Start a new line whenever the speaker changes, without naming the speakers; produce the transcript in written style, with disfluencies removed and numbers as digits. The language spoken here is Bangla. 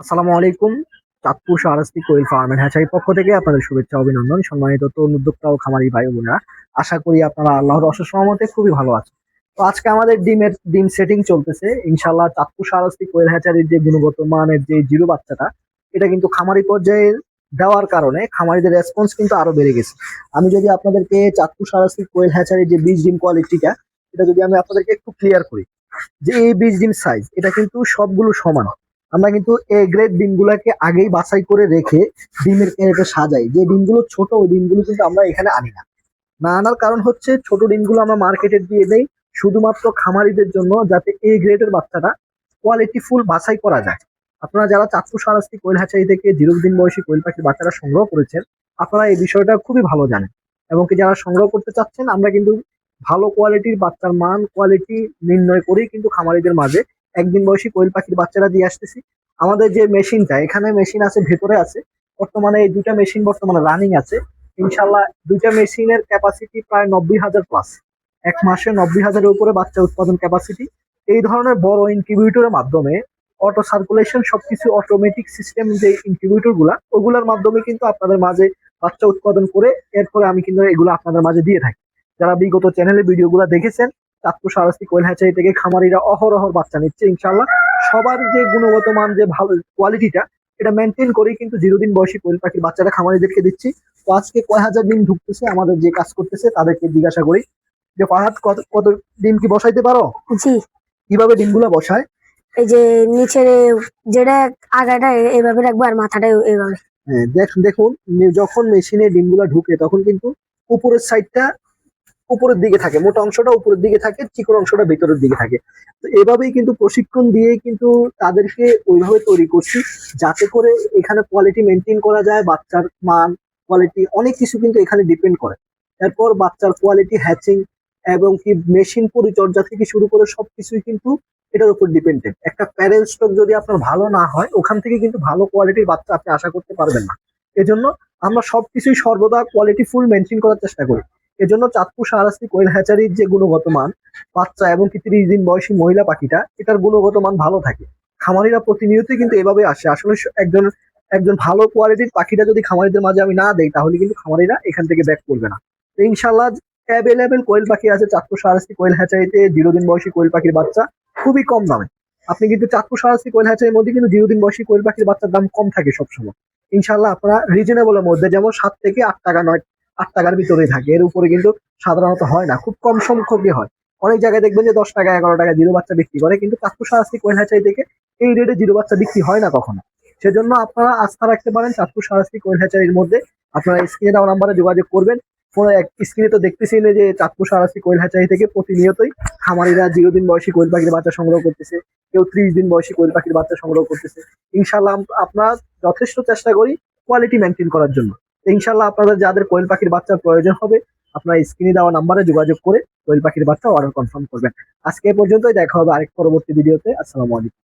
আসসালামু আলাইকুম। Chandpur Shahrasti quail farm and হ্যাচারির পক্ষ থেকে আপনাদের শুভেচ্ছা অভিনন্দন। সম্মানিত তরুণ উদ্যোক্তা ও খামারি ভাই ও বোনেরা, আশা করি আপনারা আল্লাহর অশেষ রহমতে খুবই ভালো আছেন। তো আজকে আমাদের ডিম সেটিং চলতেছে ইনশাল্লাহ। চাঁদপুর শাহরাস্তি কোয়েল হ্যাচারির যে গুণগত মানের যে জিরো বাচ্চাটা, এটা কিন্তু খামারি পর্যায়ে দেওয়ার কারণে খামারিদের রেসপন্স কিন্তু আরো বেড়ে গেছে। আমি যদি আপনাদেরকে চাঁদপুর শাহরাস্তি কোয়েল হ্যাচারির যে বীজ ডিম কোয়ালিটিটা, এটা যদি আমি আপনাদেরকে একটু ক্লিয়ার করি, যে এই বীজ ডিম সাইজ এটা কিন্তু সবগুলো সমান। আমরা কিন্তু এ গ্রেড ডিমগুলোকে আগেই বাছাই করে রেখে ডিমের ক্যারেটে সাজাই। যে ডিমগুলো ছোট ওই ডিমগুলো কিন্তু আমরা এখানে আনি না। না আনার কারণ হচ্ছে ছোট ডিমগুলো আমরা মার্কেটে দিয়ে দেই শুধুমাত্র খামারিদের জন্য, যাতে এ গ্রেডের বাচ্চাটা কোয়ালিটি ফুল বাছাই করা যায়। আপনারা যারা চাঁদপুর শাহরাস্তি কোয়েল হ্যাচারি থেকে 0 দিন বয়সী কোয়েল পাখির বাচ্চারা সংগ্রহ করেছেন, আপনারা এই বিষয়টা খুবই ভালো জানেন। এবং কি যারা সংগ্রহ করতে চাচ্ছেন, আমরা কিন্তু ভালো কোয়ালিটির বাচ্চার মান কোয়ালিটি নির্ণয় করেই কিন্তু খামারিদের মাঝে 1 দিন বয়সী কোয়েল পাখির বাচ্চারা দিয়ে আসতেছি। আমাদের যে মেশিনটা, এখানে মেশিন আছে, ভেতরে আছে। বর্তমানে এই দুইটা মেশিন বর্তমানে রানিং আছে। ইনশাল্লাহ দুইটা মেশিনের ক্যাপাসিটি প্রায় 90,000 প্লাস। এক মাসে 90,000-এর উপরে বাচ্চা উৎপাদন ক্যাপাসিটি। এই ধরনের বড় ইনকিউবেটরের মাধ্যমে অটো সার্কুলেশন সবকিছু অটোমেটিক সিস্টেম, যে ইনকিউবেটর গুলা ওগুলোর মাধ্যমে কিন্তু আপনাদের মাঝে বাচ্চা উৎপাদন করে এরপরে আমি কিন্তু এগুলো আপনাদের মাঝে দিয়ে থাকি। যারা বিগত চ্যানেলে ভিডিওগুলো দেখেছেন, চাঁদপুর শাহরাস্তি কোয়েল হ্যাচারি থেকে খামারিরা অহরহ বাচ্চা নিচ্ছে ইনশাল্লাহ। সবার যে গুণগত মান, যে ভালো কোয়ালিটিটা, এটা মেনটেন করেই কিন্তু 0 দিন বয়সী কোয়েল পাখির বাচ্চারা খামারিদেরকে দিচ্ছি। তো আজকে কয় হাজার ডিম ঢুকতেছে আমাদের যে কাজ করতেছে তাদেরকে জিজ্ঞাসা করি যে ফাহাদ, কত কত ডিম কি বসাইতে পারো?
জি।
কিভাবে ডিমগুলো বসায়?
এই যে নিচের যেটা আগাটা এইভাবে রাখবো আর মাথাটা এইভাবে।
হ্যাঁ, দেখুন, যখন মেশিনে ডিমগুলো ঢুকে তখন কিন্তু উপরের সাইডটা উপরের দিকে থাকে, মোটা অংশটা উপরের দিকে থাকে, চিকন অংশটা ভিতরের দিকে থাকে। তো এভাবেই কিন্তু প্রশিক্ষণ দিয়ে কিন্তু তাদেরকে ওইভাবে তৈরি করছি, যাতে করে এখানে কোয়ালিটি মেনটেন করা যায়। বাচ্চার মান কোয়ালিটি অনেক কিছু কিন্তু এখানে ডিপেন্ড করে। এরপর বাচ্চার কোয়ালিটি, হ্যাচিং এবং কি মেশিন পরিচর্যা থেকে শুরু করে সবকিছুই কিন্তু এটার উপর ডিপেন্ডেন্ট। একটা প্যারেন্ট স্টক যদি আপনার ভালো না হয়, ওখান থেকে কিন্তু ভালো কোয়ালিটির বাচ্চা আপনি আশা করতে পারবেন না। এজন্য আমরা সবকিছুই সর্বদা কোয়ালিটি ফুল মেনটেন করার চেষ্টা করি। এজন্য চাঁদপুর শাহরাস্তি কোয়েল হ্যাচারির যে গুণগত মান, বাচ্চা এবং কি 30 দিন বয়সী মহিলা পাখিটা, এটার গুণগত মান ভালো থাকে। খামারিরা প্রতিনিয়তই কিন্তু এভাবে আসে। আসলে একজন একজন ভালো কোয়ালিটির পাখিটা যদি খামারিদের মাঝে আমি না দেই, তাহলে কিন্তু খামারিরা এখান থেকে ব্যাক করবে না। তো ইনশাল্লাহ অ্যাভেলেবেল কোয়েল পাখি আছে চাঁদপুর শাহরাস্তি কোয়েল হ্যাচারিতে। 0 দিন বয়সী কোয়েল পাখির বাচ্চা খুবই কম দামে। আপনি কিন্তু চাঁদপুর শাহরাস্তি কোয়েল হ্যাচারির মধ্যে কিন্তু 0 দিন বয়সী কোয়েল পাখির বাচ্চার দাম কম থাকে সবসময়। ইনশাল্লাহ আপনারা রিজনেবলের মধ্যে, যেমন 7 থেকে 8 টাকা, 8 টাকার ভিতরেই থাকে। এর উপরে কিন্তু সাধারণত হয় না, খুব কম সংখ্যকই হয়। অনেক জায়গায় দেখবেন যে 10 টাকা 11 টাকা জিরো বাচ্চা বিক্রি করে, কিন্তু চাঁদপুর শাহরাস্তি কোয়েল হ্যাচারি থেকে এই রেটে জিরো বাচ্চা বিক্রি হয় না কখনো। সেজন্য আপনারা আস্থা রাখতে পারেন চাঁদপুর শাহরাস্তি কোয়েল হ্যাচারির মধ্যে। আপনারা স্ক্রিনে দেওয়া নাম্বারে যোগাযোগ করবেন। ফোনে স্ক্রিনে তো দেখতেছেন যে চাঁদপুর শাহরাস্তি কোয়েল হ্যাচারি থেকে প্রতিনিয়তই খামারিরা 0 দিন বয়সী কোয়েল পাখির বাচ্চা সংগ্রহ করতেছে, কেউ 30 দিন বয়সী কোয়েল পাখির বাচ্চা সংগ্রহ করতেছে। ইনশাল্লাহ আপনারা যথেষ্ট চেষ্টা করি কোয়ালিটি মেনটেন করার জন্য। ইনশাল্লাহ আপনাদের যাদের কোয়েল পাখির বাচ্চার প্রয়োজন হবে, আপনারা স্ক্রিনে দেওয়া নাম্বারে যোগাযোগ করে কোয়েল পাখির বাচ্চা অর্ডার কনফার্ম করবেন। আজকে এ পর্যন্তই, দেখা হবে আরেক পরবর্তী ভিডিওতে। আসসালামু আলাইকুম।